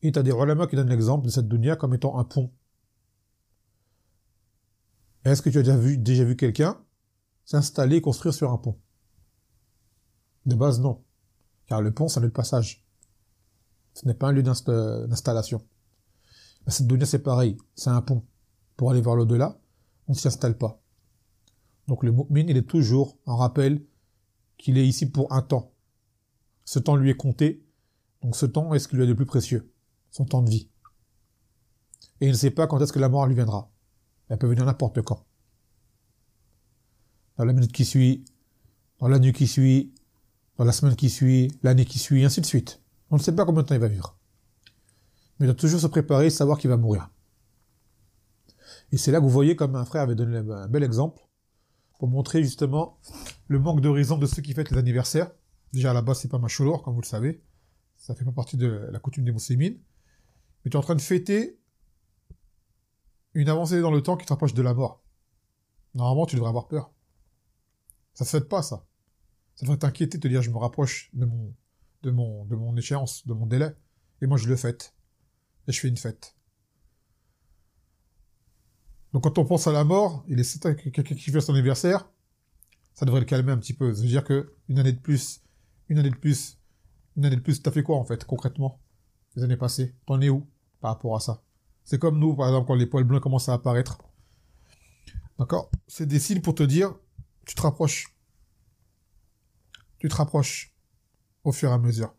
Et tu as des ulama qui donnent l'exemple de cette dunya comme étant un pont. Est-ce que tu as déjà vu quelqu'un s'installer et construire sur un pont? De base, non. Car le pont, c'est un lieu de passage. Ce n'est pas un lieu d'installation. Cette dunya, c'est pareil. C'est un pont. Pour aller vers l'au-delà, on ne s'y installe pas. Donc le mu'min, il est toujours en rappel qu'il est ici pour un temps. Ce temps lui est compté. Donc ce temps est ce qui lui est le plus précieux. Son temps de vie. Et il ne sait pas quand est-ce que la mort lui viendra. Elle peut venir n'importe quand. Dans la minute qui suit, dans la nuit qui suit, dans la semaine qui suit, l'année qui suit, ainsi de suite. On ne sait pas combien de temps il va vivre. Mais il doit toujours se préparer et savoir qu'il va mourir. Et c'est là que vous voyez comme un frère avait donné un bel exemple pour montrer justement le manque d'horizon de ceux qui fêtent les anniversaires. Déjà à la base, c'est pas mashoulour, comme vous le savez. Ça fait pas partie de la coutume des musulmans. Mais tu es en train de fêter une avancée dans le temps qui te rapproche de la mort. Normalement, tu devrais avoir peur. Ça se fait pas, ça. Ça devrait t'inquiéter, te dire, je me rapproche de mon échéance, de mon délai. Et moi, je le fête. Et je fais une fête. Donc, quand on pense à la mort, il est certain que quelqu'un qui fait son anniversaire, ça devrait le calmer un petit peu. Ça veut dire que une année de plus, t'as fait quoi, en fait, concrètement? Les années passées. T'en es où, par rapport à ça? C'est comme nous, par exemple, quand les poils blancs commencent à apparaître. D'accord? C'est des signes pour te dire, tu te rapproches. Tu te rapproches au fur et à mesure.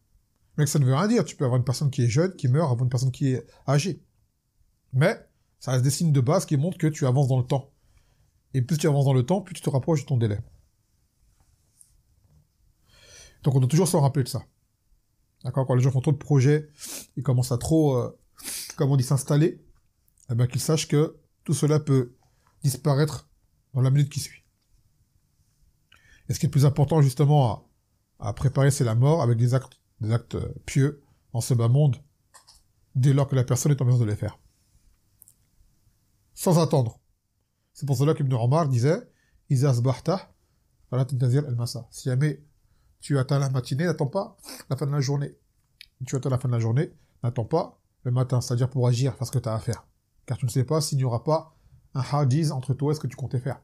Mais ça ne veut rien dire. Tu peux avoir une personne qui est jeune, qui meurt, avoir une personne qui est âgée. Mais ça reste des signes de base qui montrent que tu avances dans le temps. Et plus tu avances dans le temps, plus tu te rapproches de ton délai. Donc on doit toujours s'en rappeler de ça. D'accord? Quand les gens font trop de projets, ils commencent à trop, s'installer, eh ben qu'ils sachent que tout cela peut disparaître dans la minute qui suit. Et ce qui est le plus important justement à préparer, c'est la mort avec des actes pieux en ce bas monde, dès lors que la personne est en mesure de les faire. Sans attendre. C'est pour cela qu'Ibn Omar disait Iza asbahta, fala tantazir al-masa. Si jamais tu atteins la matinée, n'attends pas la fin de la journée. Tu atteins la fin de la journée, n'attends pas le matin, c'est-à-dire pour agir, faire ce que tu as à faire. Car tu ne sais pas s'il n'y aura pas un hadiz entre toi et ce que tu comptais faire.